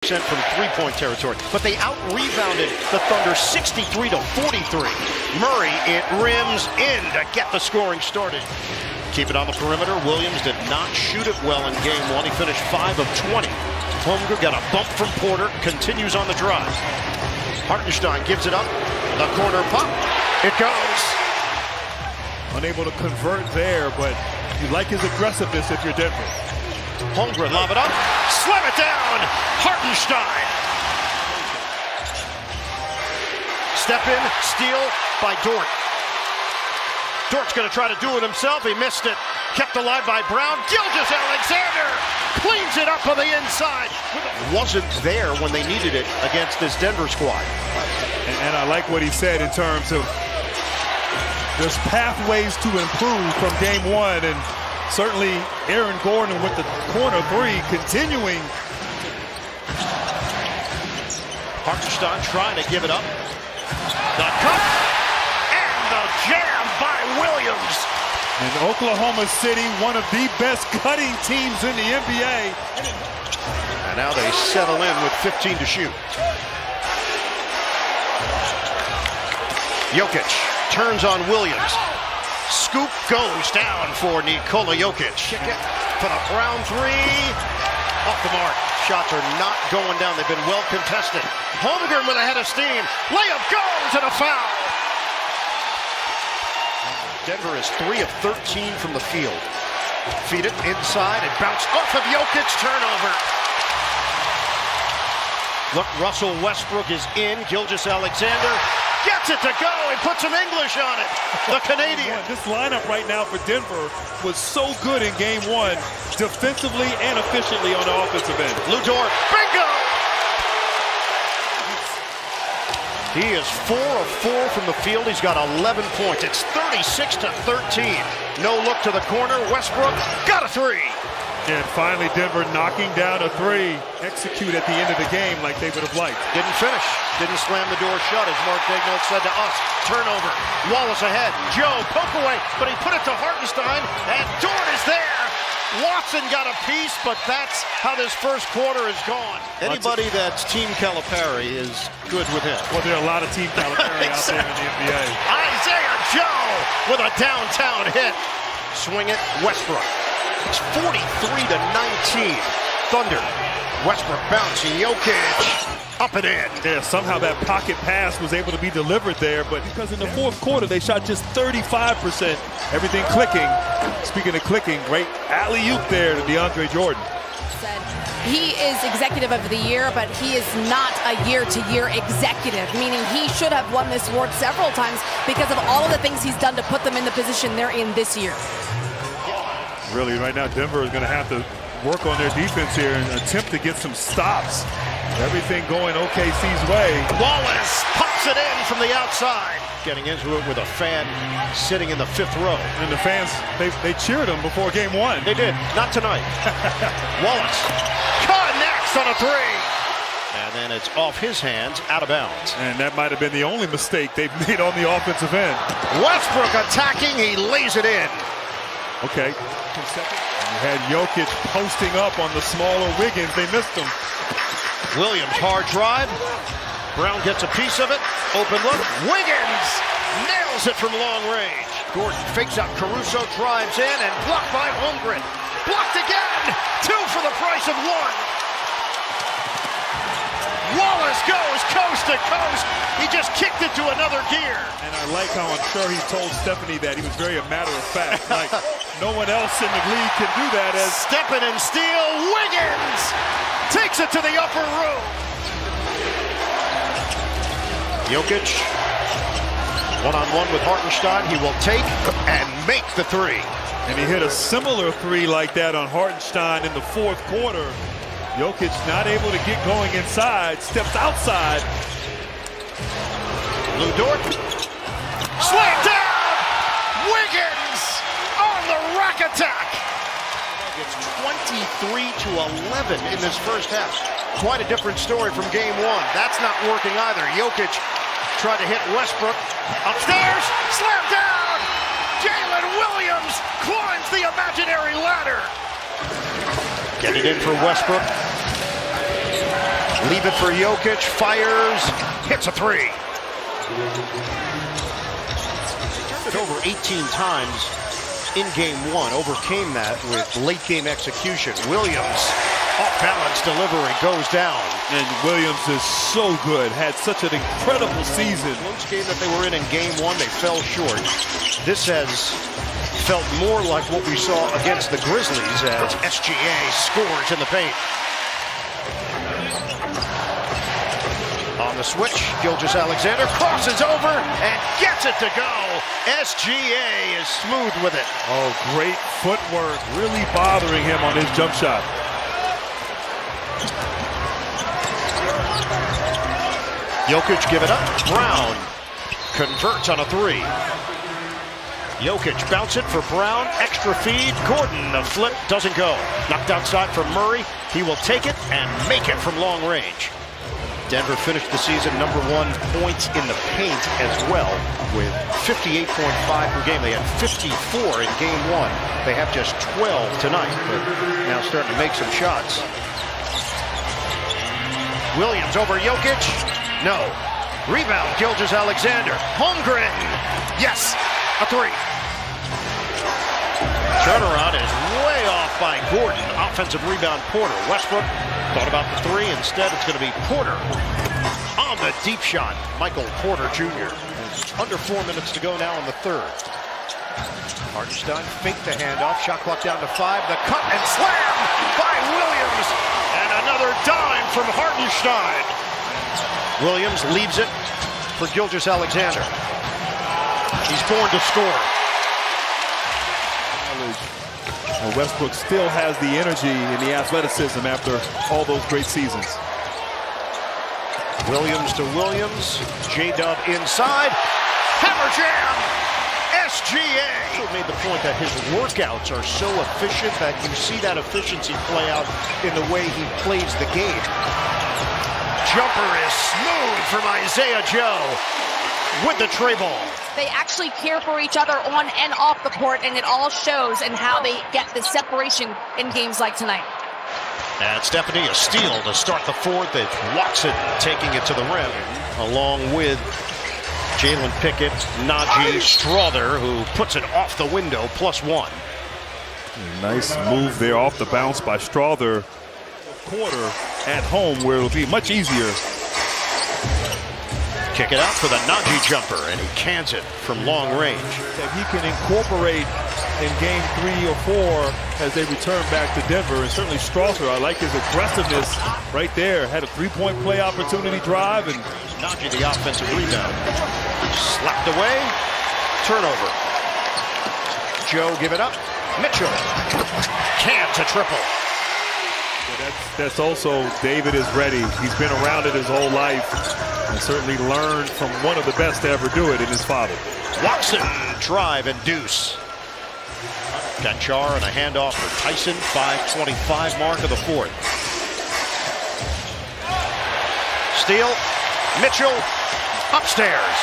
From three-point territory, but they out-rebounded the Thunder 63 to 43. Murray, it rims in to get the scoring started. Keep it on the perimeter. Williams did not shoot it well in game one. He finished 5 of 20. Holmgren got a bump from Porter, continues on the drive. Hartenstein gives it up. The corner pop. It goes. Unable to convert there, but you like his aggressiveness if you're Denver. Holmgren lob it up. Slam it down. Hartenstein. Step in, steal by Dort. Dort's going to try to do it himself. He missed it. Kept alive by Brown. Gilgeous-Alexander cleans it up on the inside. Wasn't there when they needed it against this Denver squad. And I like what he said in terms of there's pathways to improve from game one, and certainly Aaron Gordon with the corner three continuing. Hartenstein trying to give it up. The cut and the jam by Williams. And Oklahoma City, one of the best cutting teams in the NBA. And now they settle in with 15 to shoot. Jokic turns on Williams. Scoop goes down for Nikola Jokic. For the Brown three. Off the mark. Shots are not going down. They've been well contested. Holmgren with a head of steam. Layup goes and a foul. Denver is 3 of 13 from the field. Feed it inside and bounce off of Jokic. Turnover. Look, Russell Westbrook is in. Gilgeous-Alexander gets it to go and puts some English on it. The Canadian. This lineup right now for Denver was so good in game one, defensively and efficiently on the offensive end. Lou Dort, bingo! He is 4 of 4 from the field. He's got 11 points. It's 36 to 13. No look to the corner. Westbrook got a three. And finally Denver knocking down a three. Execute at the end of the game like they would have liked. Didn't finish. Didn't slam the door shut, as Mark Daigneault said to us. Turnover. Wallace ahead. Joe, poke away, but he put it to Hartenstein, and Dort is there. Watson got a piece, but that's how this first quarter is gone. Anybody that's Team Calipari is good with him. Well, there are a lot of Team Calipari Exactly. out there in the NBA. Isaiah Joe with a downtown hit. Swing it, Westbrook. It's 43 to 19. Thunder. Westbrook bouncing. Jokic up and in. Yeah, somehow that pocket pass was able to be delivered there, but because in the fourth quarter they shot just 35%. Everything clicking. Speaking of clicking, great alley-oop there to DeAndre Jordan. He is executive of the year, but he is not a year-to-year executive, meaning he should have won this award several times because of all of the things he's done to put them in the position they're in this year. Really, right now Denver is going to have to work on their defense here and attempt to get some stops. Everything going OKC's way. Wallace pops it in from the outside. Getting into it with a fan sitting in the 5th row. And the fans, they cheered him before game one. They did. Not tonight. Wallace connects on a three. And then it's off his hands, out of bounds. And that might have been the only mistake they've made on the offensive end. Westbrook attacking. He lays it in. Okay. You had Jokic posting up on the smaller Wiggins. They missed him. Williams, hard drive. Brown gets a piece of it. Open look. Wiggins nails it from long range. Gordon fakes out Caruso, drives in, and blocked by Holmgren. Blocked again. 2 for the price of 1. Wallace goes coast to coast. He just kicked it to another gear. And I like how I'm sure he told Stephanie that he was very a matter of fact. Like no one else in the league can do that. As stepping and steal. Wiggins takes it to the upper room. Jokic, one-on-one with Hartenstein. He will take and make the three. And he hit a similar three like that on Hartenstein in the fourth quarter. Jokic not able to get going inside, steps outside. Lou Dort, slammed down! Wiggins on the rack attack! It's 23 to 11 in this first half. Quite a different story from game one. That's not working either. Jokic tried to hit Westbrook. Upstairs, slam down! Jalen Williams climbs the imaginary ladder. Get it in for Westbrook. Leave it for Jokic, fires, hits a three. Turned it over 18 times in game one, overcame that with late game execution. Williams, off balance delivery, goes down. And Williams is so good, had such an incredible season. Close game that they were in game one, they fell short. This has felt more like what we saw against the Grizzlies as SGA scores in the paint. On the switch, Gilgeous-Alexander crosses over and gets it to go. SGA is smooth with it. Oh, great footwork, really bothering him on his jump shot. Jokic give it up. Brown converts on a three. Jokic bounce it for Brown. Extra feed. Gordon, the flip doesn't go. Knocked outside for Murray. He will take it and make it from long range. Denver finished the season #1 points in the paint as well with 58.5 per game. They had 54 in game one. They have just 12 tonight, but now starting to make some shots. Williams over Jokic. No. Rebound, Gilgeous-Alexander. Holmgren. Yes, a three. Turnaround is way off by Gordon. Offensive rebound, Porter. Westbrook thought about the three. Instead, it's going to be Porter on the deep shot. Michael Porter Jr. Under 4 minutes to go now in the third. Hartenstein faked the handoff. Shot clock down to 5. The cut and slam by Williams. And another dime from Hartenstein. Williams leaves it for Gilgeous-Alexander. He's born to score. Westbrook still has the energy and the athleticism after all those great seasons. Williams to Williams. J-Dub inside. Hammer jam. SGA. He made the point that his workouts are so efficient that you see that efficiency play out in the way he plays the game. Jumper is smooth from Isaiah Joe with the tray ball. They actually care for each other on and off the court, and it all shows in how they get the separation in games like tonight. And Stephanie, a steal to start the fourth. It's Watson taking it to the rim, along with Jalen Pickett, Najee, Strother, who puts it off the window, +1. Nice move there off the bounce by Strother. Quarter at home where it'll be much easier. Kick it out for the Najee jumper, and he cans it from long range. That he can incorporate in game 3 or 4 as they return back to Denver. And certainly Strother, I like his aggressiveness right there. Had a three-point play opportunity drive, and Najee the offensive rebound. Slapped away. Turnover. Joe give it up. Mitchell cans a triple. That's also David is ready. He's been around it his whole life and certainly learned from one of the best to ever do it in his father. Watson, drive and deuce. Got Char and a handoff for Tyson. 5:25 mark of the fourth. Steal. Mitchell upstairs.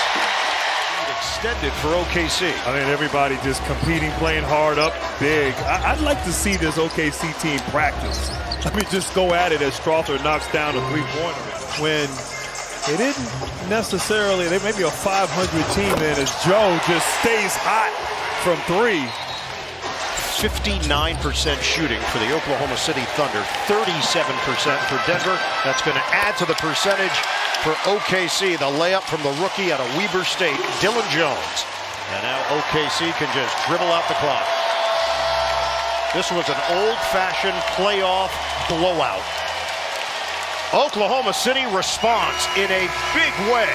Extended for OKC. I mean, everybody just competing, playing hard up big. I'd like to see this OKC team practice. I mean, just go at it as Strother knocks down a three-pointer. When they didn't necessarily, they may be a 500 team then as Joe just stays hot from three. 59% shooting for the Oklahoma City Thunder, 37% for Denver. That's going to add to the percentage for OKC. The layup from the rookie out of Weber State, Dylan Jones. And now OKC can just dribble out the clock. This was an old-fashioned playoff blowout. Oklahoma City responds in a big way